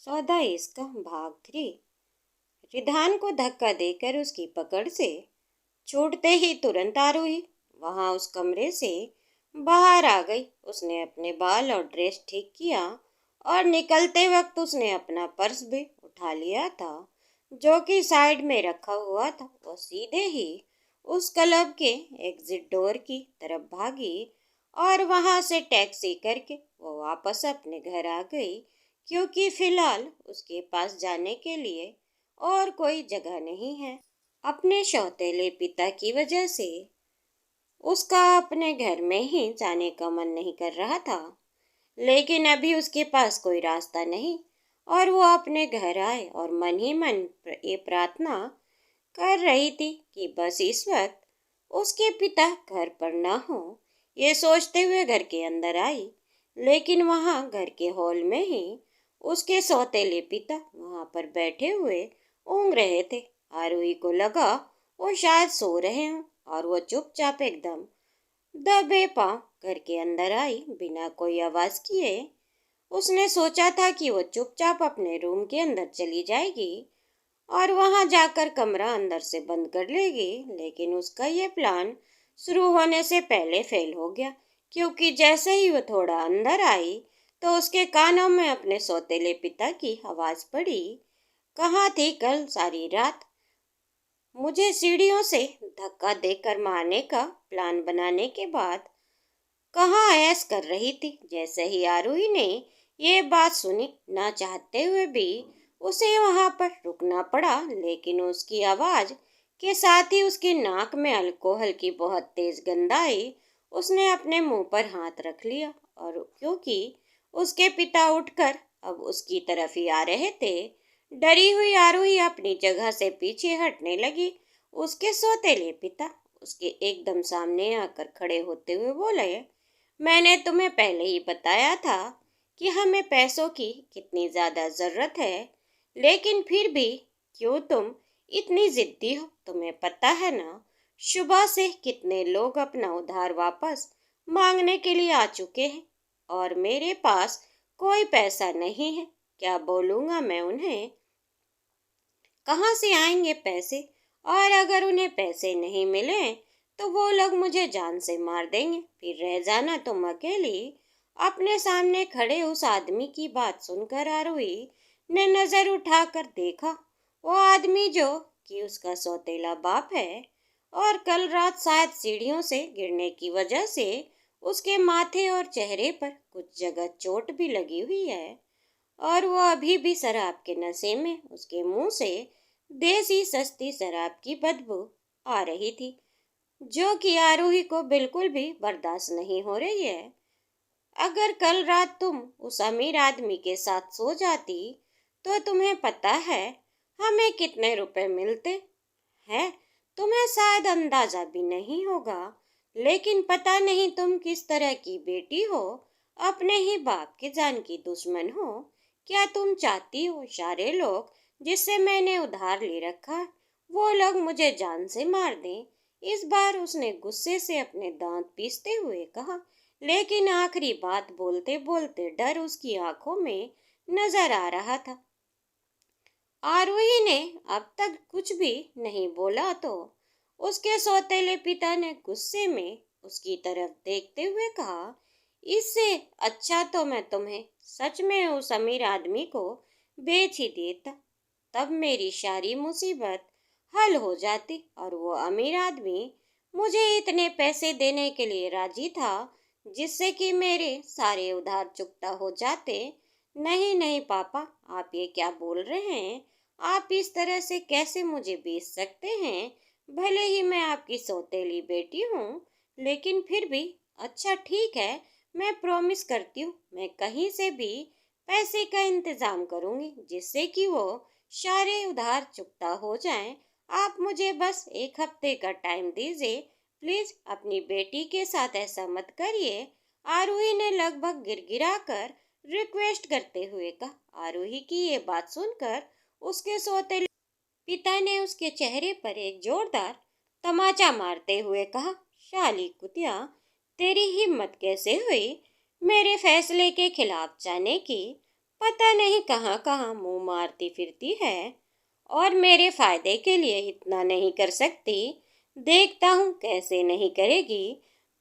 सौदा इसका भाग 3। रिधान को धक्का देकर उसकी पकड़ से छूटते ही तुरंत आरोही वहां उस कमरे से बाहर आ गई। उसने अपने बाल और ड्रेस ठीक किया और निकलते वक्त उसने अपना पर्स भी उठा लिया था जो कि साइड में रखा हुआ था। वो सीधे ही उस क्लब के एग्जिट डोर की तरफ भागी और वहां से टैक्सी करके वो वापस अपने घर आ गई, क्योंकि फिलहाल उसके पास जाने के लिए और कोई जगह नहीं है। अपने सौतेले पिता की वजह से उसका अपने घर में ही जाने का मन नहीं कर रहा था, लेकिन अभी उसके पास कोई रास्ता नहीं और वो अपने घर आए और मन ही मन ये प्रार्थना कर रही थी कि बस इस वक्त उसके पिता घर पर ना हो। ये सोचते हुए घर के अंदर आई, लेकिन वहां घर के हॉल में ही उसके सौतेले पिता वहां पर बैठे हुए ऊँघ रहे थे। आरोही को लगा वो शायद सो रहे हों और वो चुपचाप एकदम दबे पांव घर के अंदर आई बिना कोई आवाज किए। उसने सोचा था कि वो चुपचाप अपने रूम के अंदर चली जाएगी और वहां जाकर कमरा अंदर से बंद कर लेगी, लेकिन उसका ये प्लान शुरू होने से पहले फेल हो गया, क्योंकि जैसे ही वो थोड़ा अंदर आई तो उसके कानों में अपने सौतेले पिता की आवाज पड़ी। कहाँ थी कल सारी रात? मुझे सीढ़ियों से धक्का देकर मारने का प्लान बनाने के बाद कहाँ ऐश कर रही थी। जैसे ही आरोही ने ये बात सुनी, ना चाहते हुए भी उसे वहां पर रुकना पड़ा, लेकिन उसकी आवाज के साथ ही उसकी नाक में अल्कोहल की बहुत तेज गंध आई। उसने अपने मुंह पर हाथ रख लिया और क्योंकि उसके पिता उठकर अब उसकी तरफ ही आ रहे थे, डरी हुई आरोही अपनी जगह से पीछे हटने लगी। उसके सौतेले पिता उसके एकदम सामने आकर खड़े होते हुए बोले, मैंने तुम्हें पहले ही बताया था कि हमें पैसों की कितनी ज्यादा जरूरत है, लेकिन फिर भी क्यों तुम इतनी जिद्दी हो? तुम्हें पता है ना, सुबह से कितने लोग अपना उधार वापस मांगने के लिए आ चुके हैं और मेरे पास कोई पैसा नहीं है। क्या बोलूँगा मैं उन्हें? कहाँ से आएंगे पैसे? और अगर उन्हें पैसे नहीं मिले तो वो लोग मुझे जान से मार देंगे। फिर रह जाना तुम अकेली। अपने सामने खड़े उस आदमी की बात सुनकर आरोही ने नजर उठाकर देखा। वो आदमी जो कि उसका सौतेला बाप है और कल रात शायद सीढ़ियों से गिरने की वजह से उसके माथे और चेहरे पर कुछ जगह चोट भी लगी हुई है और वो अभी भी शराब के नशे में। उसके मुंह से देसी सस्ती शराब की बदबू आ रही थी, जो कि आरोही को बिल्कुल भी बर्दाश्त नहीं हो रही है। अगर कल रात तुम उस अमीर आदमी के साथ सो जाती तो तुम्हें पता है हमें कितने रुपए मिलते हैं? तुम्हें शायद अंदाजा भी नहीं होगा, लेकिन पता नहीं तुम किस तरह की बेटी हो, अपने ही बाप के जान की दुश्मन हो। क्या तुम चाहती हो सारे लोग जिससे मैंने उधार ले रखा है वो लोग मुझे जान से मार दें? इस बार उसने गुस्से से अपने दांत पीसते हुए कहा, लेकिन आखिरी बात बोलते बोलते डर उसकी आंखों में नजर आ रहा था। आरोही ने अब तक कुछ भी नहीं बोला तो उसके सौतेले पिता ने गुस्से में उसकी तरफ देखते हुए कहा, इससे अच्छा तो मैं तुम्हें सच में उस अमीर आदमी को बेच ही देता, तब मेरी सारी मुसीबत हल हो जाती और वो अमीर आदमी मुझे इतने पैसे देने के लिए राजी था जिससे कि मेरे सारे उधार चुकता हो जाते। नहीं नहीं पापा, आप ये क्या बोल रहे हैं? आप इस तरह से कैसे मुझे बेच सकते हैं? भले ही मैं आपकी सौतेली बेटी हूँ, लेकिन फिर भी अच्छा ठीक है, मैं प्रॉमिस करती हूँ मैं कहीं से भी पैसे का इंतजाम करूँगी जिससे कि वो सारे उधार चुकता हो जाएं। आप मुझे बस एक हफ्ते का टाइम दीजिए प्लीज। अपनी बेटी के साथ ऐसा मत करिए, आरोही ने लगभग गिड़गिड़ाकर रिक्वेस्ट करते हुए कहा। आरोही की ये बात सुनकर उसके सौतेले पिता ने उसके चेहरे पर एक जोरदार तमाचा मारते हुए कहा, शाली कुतिया, तेरी हिम्मत कैसे हुई मेरे फैसले के खिलाफ जाने की? पता नहीं कहाँ कहाँ मुंह मारती फिरती है और मेरे फायदे के लिए इतना नहीं कर सकती। देखता हूँ कैसे नहीं करेगी।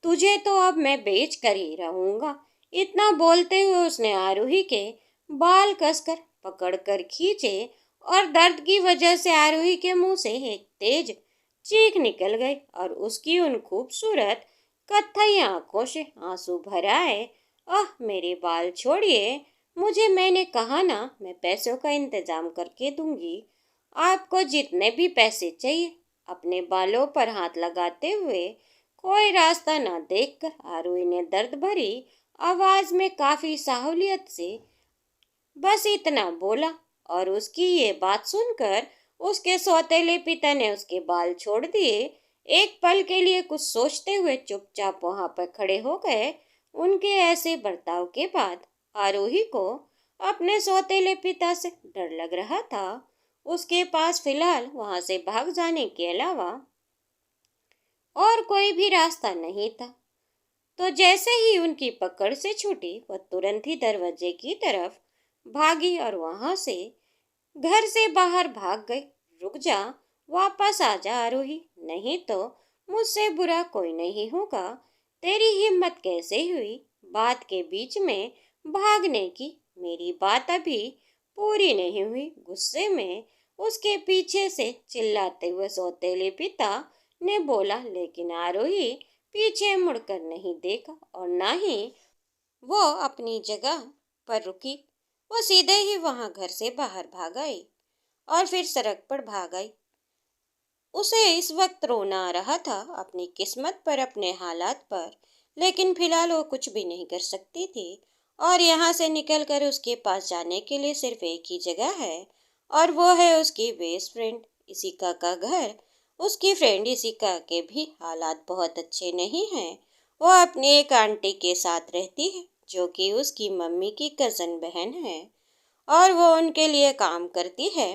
तुझे तो अब मैं बेच कर ही रहूंगा। इतना बोलते हुए उसने आरोही के बाल कसकर पकड़कर खींचे और दर्द की वजह से आरोही के मुंह से एक तेज चीख निकल गई और उसकी उन खूबसूरत कत्थई आंखों से आंसू भर आए। आह मेरे बाल छोड़िए, मुझे, मैंने कहा ना मैं पैसों का इंतजाम करके दूंगी। आपको जितने भी पैसे चाहिए। अपने बालों पर हाथ लगाते हुए कोई रास्ता न देखकर आरोही ने दर्द भरी आवाज में काफी साहूलियत से बस इतना बोला। और उसकी ये बात सुनकर उसके सौतेले पिता ने उसके बाल छोड़ दिए। एक पल के लिए कुछ सोचते हुए चुपचाप वहां पर खड़े हो गए। उनके ऐसे बर्ताव के बाद आरोही को अपने सौतेले पिता से डर लग रहा था। उसके पास फिलहाल वहां से भाग जाने के अलावा और कोई भी रास्ता नहीं था। तो जैसे ही उनकी पकड़ से छूटी वह तुरंत ही दरवाजे की तरफ भागी और वहां से घर से बाहर भाग गई। रुक जा, वापस आ जा आरोही, नहीं तो मुझसे बुरा कोई नहीं होगा। तेरी हिम्मत कैसे हुई बात के बीच में भागने की? मेरी बात अभी पूरी नहीं हुई। गुस्से में उसके पीछे से चिल्लाते हुए सौतेले पिता ने बोला, लेकिन आरोही पीछे मुड़कर नहीं देखा और ना ही वो अपनी जगह पर रुकी। वो सीधे ही वहां घर से बाहर भाग आई और फिर सड़क पर भाग आई। उसे इस वक्त रोना आ रहा था अपनी किस्मत पर, अपने हालात पर, लेकिन फिलहाल वो कुछ भी नहीं कर सकती थी। और यहाँ से निकलकर उसके पास जाने के लिए सिर्फ एक ही जगह है और वो है उसकी बेस्ट फ्रेंड इसिका का घर। उसकी फ्रेंड इसिका के भी हालात बहुत अच्छे नहीं हैं। वो अपनी एक आंटी के साथ रहती है जो कि उसकी मम्मी की कज़न बहन है और वो उनके लिए काम करती है।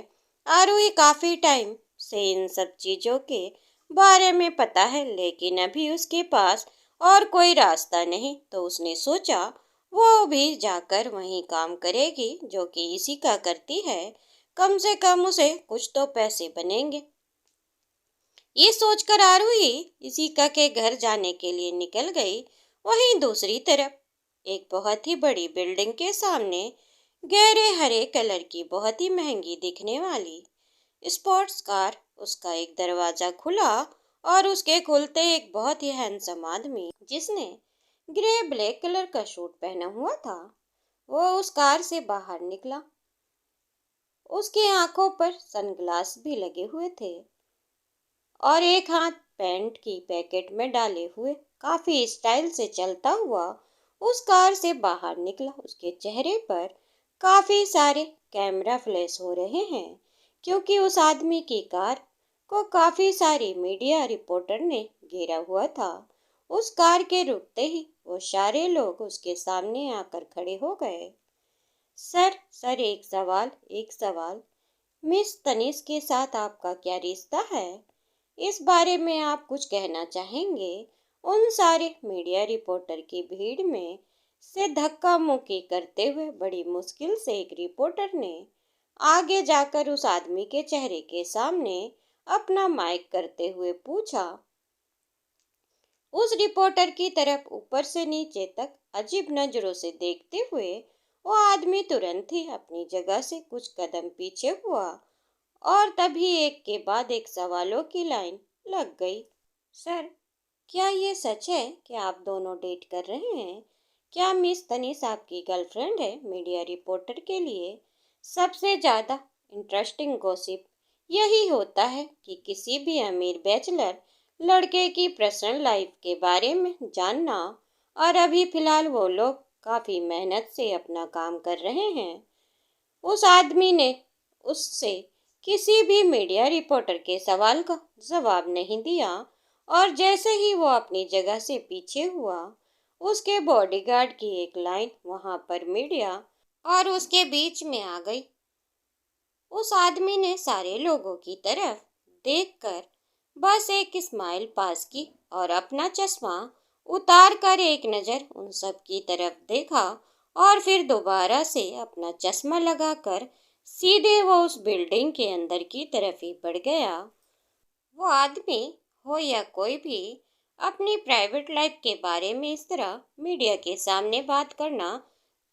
आरुही काफ़ी टाइम से इन सब चीज़ों के बारे में पता है, लेकिन अभी उसके पास और कोई रास्ता नहीं, तो उसने सोचा वो भी जाकर वहीं काम करेगी जो कि इसी का करती है। कम से कम उसे कुछ तो पैसे बनेंगे। ये सोचकर आरुही इसिका के घर जाने के लिए निकल गई। वहीं दूसरी तरफ एक बहुत ही बड़ी बिल्डिंग के सामने गहरे हरे कलर की बहुत ही महंगी दिखने वाली स्पोर्ट्स कार, उसका एक दरवाजा खुला और उसके खुलते एक बहुत ही हैंडसम आदमी जिसने ग्रे ब्लैक कलर का सूट पहना हुआ था, वो उस कार से बाहर निकला। उसकी आंखों पर सनग्लास भी लगे हुए थे और एक हाथ पैंट की पैकेट में डाले हुए काफी स्टाइल से चलता हुआ उस कार से बाहर निकला। उसके चेहरे पर काफी सारे कैमरा फ्लैश हो रहे हैं क्योंकि उस आदमी की कार को काफी सारी मीडिया रिपोर्टर ने घेरा हुआ था। उस कार के रुकते ही वो सारे लोग उसके सामने आकर खड़े हो गए। सर सर एक सवाल, मिस तनीष के साथ आपका क्या रिश्ता है? इस बारे में आप कुछ कहना चाहेंगे? उन सारे मीडिया रिपोर्टर की भीड़ में से धक्का मुक्की करते हुए बड़ी मुश्किल से एक रिपोर्टर ने आगे जाकर उस आदमी के चेहरे के सामने अपना माइक करते हुए पूछा। उस रिपोर्टर की तरफ ऊपर से नीचे तक अजीब नजरों से देखते हुए वो आदमी तुरंत ही अपनी जगह से कुछ कदम पीछे हुआ और तभी एक के बाद एक सवालों की लाइन लग गई। सर, क्या ये सच है कि आप दोनों डेट कर रहे हैं? क्या मिस तनीष आपकी गर्लफ्रेंड है? मीडिया रिपोर्टर के लिए सबसे ज़्यादा इंटरेस्टिंग गॉसिप यही होता है कि किसी भी अमीर बैचलर लड़के की पर्सनल लाइफ के बारे में जानना। और अभी फिलहाल वो लोग काफ़ी मेहनत से अपना काम कर रहे हैं। उस आदमी ने उससे किसी भी मीडिया रिपोर्टर के सवाल का जवाब नहीं दिया और जैसे ही वो अपनी जगह से पीछे हुआ, उसके बॉडीगार्ड की एक लाइन वहां पर मीडिया और उसके बीच में आ गई। उस आदमी ने सारे लोगों की तरफ देखकर बस एक स्माइल पास की और अपना चश्मा उतार कर एक नज़र उन सब की तरफ देखा और फिर दोबारा से अपना चश्मा लगाकर सीधे वो उस बिल्डिंग के अंदर की तरफ ही बढ़ गया। वो आदमी हो या कोई भी अपनी प्राइवेट लाइफ के बारे में इस तरह मीडिया के सामने बात करना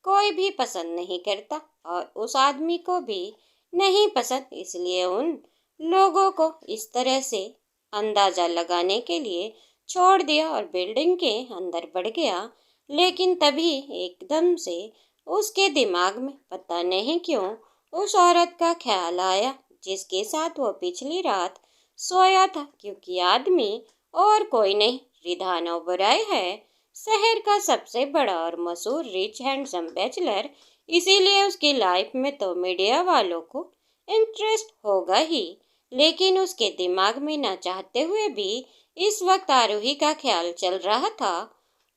कोई भी पसंद नहीं करता, और उस आदमी को भी नहीं पसंद। इसलिए उन लोगों को इस तरह से अंदाजा लगाने के लिए छोड़ दिया और बिल्डिंग के अंदर बढ़ गया। लेकिन तभी एकदम से उसके दिमाग में पता नहीं क्यों उस औरत का ख्याल आया जिसके साथ वो पिछली रात सोया था, क्योंकि आदमी और कोई नहीं, रिधान ओबराय है, शहर का सबसे बड़ा और मशहूर रिच हैंडसम बैचलर। इसीलिए उसकी लाइफ में तो मीडिया वालों को इंटरेस्ट होगा ही। लेकिन उसके दिमाग में ना चाहते हुए भी इस वक्त आरोही का ख्याल चल रहा था।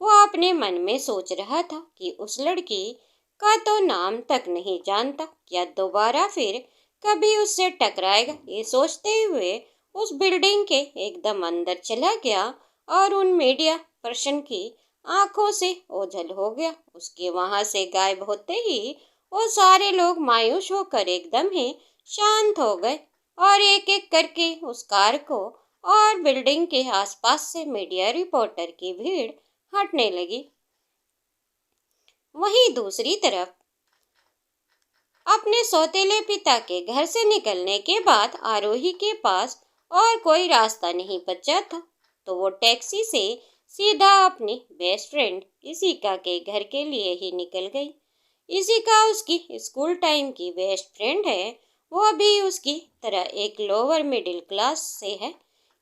वो अपने मन में सोच रहा था कि उस लड़की का तो नाम तक नहीं जानता, क्या दोबारा फिर कभी उससे टकराएगा। ये सोचते हुए उस बिल्डिंग के एकदम अंदर चला गया और उन मीडिया पर्सन की आंखों से ओझल हो गया। उसके वहां से गायब होते ही वो सारे लोग मायूस होकर एकदम ही शांत हो गए और एक एक करके उस कार को और बिल्डिंग के आसपास से मीडिया रिपोर्टर की भीड़ हटने लगी। वहीं दूसरी तरफ अपने सौतेले पिता के घर से निकलने के बाद आरोही के पास और कोई रास्ता नहीं बचा था, तो वो टैक्सी से सीधा अपनी बेस्ट फ्रेंड इशिका के घर के लिए ही निकल गई। इशिका उसकी स्कूल टाइम की बेस्ट फ्रेंड है। वो भी उसकी तरह एक लोअर मिडिल क्लास से है,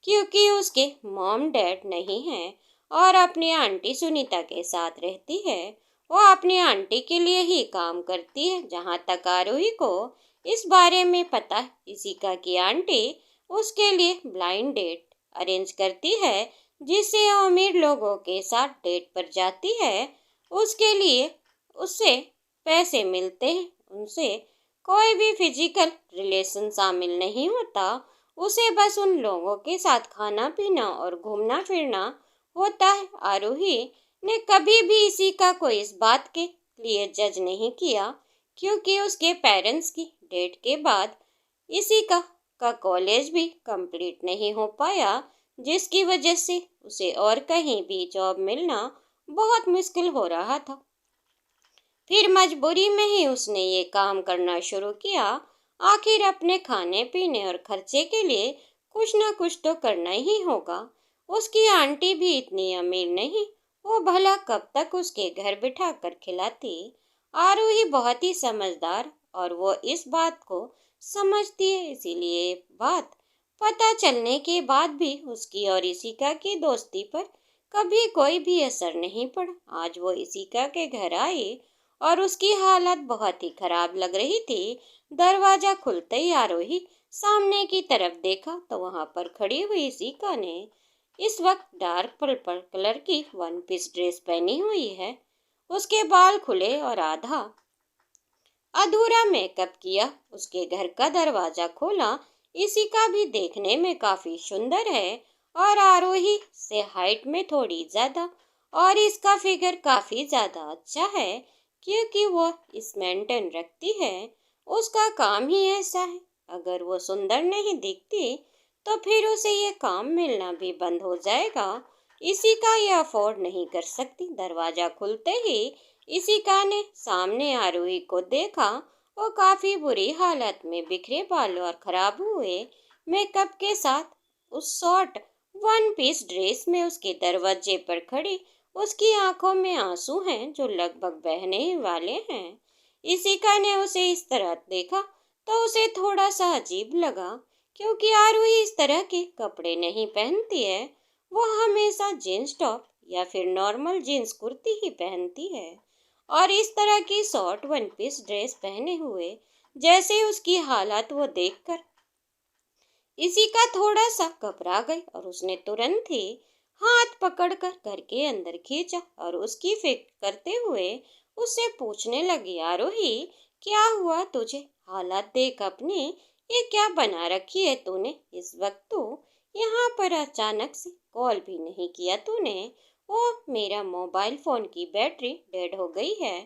क्योंकि उसके मॉम डैड नहीं हैं और अपनी आंटी सुनीता के साथ रहती है। वो अपनी आंटी के लिए ही काम करती है। जहाँ तक आरोही को इस बारे में पता है, इशिका की आंटी उसके लिए ब्लाइंड डेट अरेंज करती है, जिससे अमीर लोगों के साथ डेट पर जाती है। उसके लिए उससे पैसे मिलते हैं, उनसे कोई भी फिजिकल रिलेशन शामिल नहीं होता। उसे बस उन लोगों के साथ खाना पीना और घूमना फिरना होता है। आरोही ने कभी भी इशिका को इस बात के लिए जज नहीं किया, क्योंकि उसके पेरेंट्स की डेट के बाद इशिका का कॉलेज भी कंप्लीट नहीं हो पाया, जिसकी वजह से उसे और कहीं भी जॉब मिलना बहुत मुश्किल हो रहा था। फिर मजबूरी में ही उसने ये काम करना शुरू किया। आखिर अपने खाने पीने और खर्चे के लिए कुछ ना कुछ तो करना ही होगा। उसकी आंटी भी इतनी अमीर नहीं, वो भला कब तक उसके घर बिठा कर खिलाती। आरूही बहुत ही समझदार और वो इस बात को समझती है। इसीलिए बात पता चलने के बाद भी उसकी और इशिका की दोस्ती पर कभी कोई भी असर नहीं पड़ा। आज वो इशिका के घर आई और उसकी हालत बहुत ही खराब लग रही थी। दरवाजा खुलते ही आरोही सामने की तरफ देखा तो वहां पर खड़ी हुई इशिका ने इस वक्त डार्क पर्पल कलर की वन पीस ड्रेस पहनी हुई है। उसके बाल खुले और आधा अधूरा मेकअप किया। उसके घर का दरवाजा खोला। इशिका भी देखने में काफी सुंदर है और आरोही से हाइट में थोड़ी ज्यादा, और इसका फिगर काफी ज्यादा अच्छा है, क्योंकि वो इस मेंटेन रखती है। उसका काम ही ऐसा है। अगर वो सुंदर नहीं दिखती तो फिर उसे ये काम मिलना भी बंद हो जाएगा। इशिका ये अफोर्ड नहीं कर सकती। दरवाजा खुलते ही इशिका ने सामने आरोही को देखा। वो काफी बुरी हालत में बिखरे बालों और खराब हुए मेकअप के साथ उस शॉर्ट वन पीस ड्रेस में उसके दरवाजे पर खड़ी। उसकी आंखों में आंसू हैं जो लगभग बहने वाले हैं। इशिका ने उसे इस तरह देखा तो उसे थोड़ा सा अजीब लगा, क्योंकि आरोही इस तरह के कपड़े नहीं पहनती है। वो हमेशा जींस टॉप या फिर नॉर्मल जींस कुर्ती ही पहनती है, और इस तरह की शॉर्ट वन पीस ड्रेस पहने हुए जैसे उसकी हालत वो देखकर इशिका थोड़ा सा घबरा गई और उसने तुरंत ही हाथ पकड़कर घर के अंदर खींचा और उसकी फिक्र करते हुए उससे पूछने लगी, आरोही क्या हुआ तुझे? हालत देख अपनी, ये क्या बना रखी है तूने? इस वक्त तो यहाँ पर अचानक से कॉल भी नहीं किया तूने। ओ, मेरा मोबाइल फोन की बैटरी डेड हो गई है।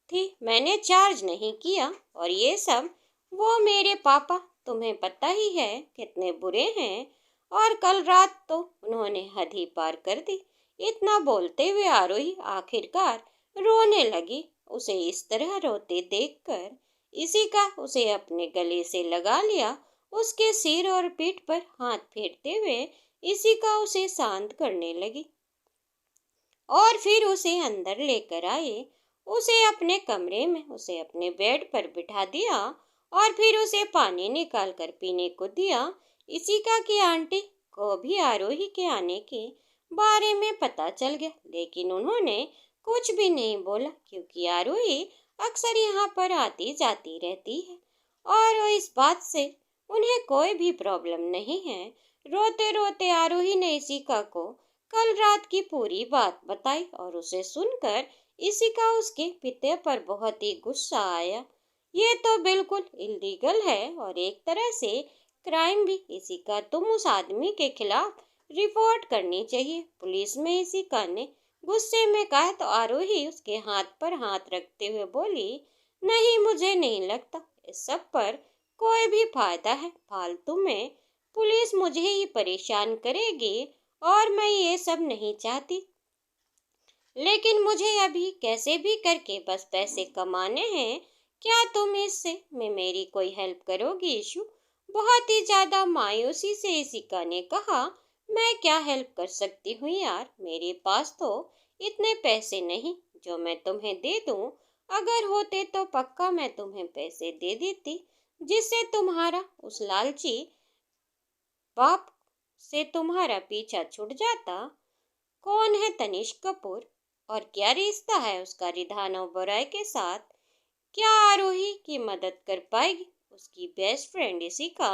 थी, मैंने चार्ज नहीं किया। और ये सब वो मेरे पापा, तुम्हें पता ही है कितने बुरे हैं। और कल रात तो उन्होंने हद ही पार कर दी। इतना बोलते हुए आरोही आखिरकार रोने लगी। उसे इस तरह रोते देखकर इशिका उसे अपने गले से लगा लिया। उसके सिर और पीठ पर हाथ फेरते हुए इशिका उसे शांत करने लगी और फिर उसे अंदर लेकर आए। उसे अपने कमरे में, उसे अपने बेड पर बिठा दिया और फिर उसे पानी निकाल कर पीने को दिया। इशिका की आंटी को भी आरोही के आने के बारे में पता चल गया, लेकिन उन्होंने कुछ भी नहीं बोला क्योंकि आरोही अक्सर यहाँ पर आती जाती रहती है और इस बात से उन्हें कोई भी प्रॉब्लम नहीं है। रोते रोते आरोही ने इशिका को कल रात की पूरी बात बताई और उसे सुनकर इशिका उसके पिता पर बहुत ही गुस्सा आया। ये तो बिल्कुल इलीगल है और एक तरह से क्राइम भी। इशिका, तुम उस आदमी के खिलाफ रिपोर्ट करनी चाहिए पुलिस में, इशिका ने गुस्से में कहा। तो आरोही उसके हाथ पर हाथ रखते हुए बोली, नहीं, मुझे नहीं लगता इस सब पर कोई भी फायदा है। फालतू में पुलिस मुझे ही परेशान करेगी और मैं ये सब नहीं चाहती। लेकिन मुझे अभी कैसे भी करके बस पैसे कमाने हैं। क्या तुम इससे में मेरी कोई हेल्प करोगी ईशु? बहुत ही ज्यादा मायूसी से इशिका ने कहा, मैं क्या हेल्प कर सकती हूँ यार, मेरे पास तो इतने पैसे नहीं जो मैं तुम्हें दे दूँ। अगर होते तो पक्का मैं तुम्हें पैसे दे देती, जिससे तुम्हारा उस लालची बाप से तुम्हारा पीछा छूट जाता। कौन है तनिष्क कपूर और क्या रिश्ता है उसका रिधान ओबेरॉय के साथ? क्या आरोही की मदद कर पाएगी उसकी बेस्ट फ्रेंड इशिका?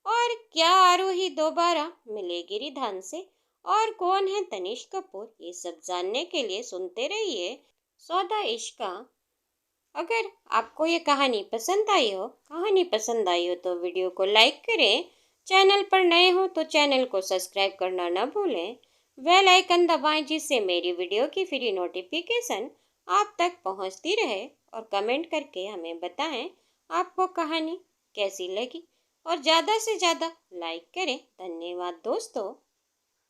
और क्या आरोही दोबारा मिलेगी रिधान से? और कौन है तनिष्क कपूर? ये सब जानने के लिए सुनते रहिए सौदा इश्का। अगर आपको ये कहानी पसंद आई हो तो वीडियो को लाइक करें। चैनल पर नए हो तो चैनल को सब्सक्राइब करना न भूलें। बेल आइकन दबाएं जिससे मेरी वीडियो की फ्री नोटिफिकेशन आप तक पहुंचती रहे। और कमेंट करके हमें बताएं आपको कहानी कैसी लगी और ज़्यादा से ज़्यादा लाइक करें। धन्यवाद दोस्तों।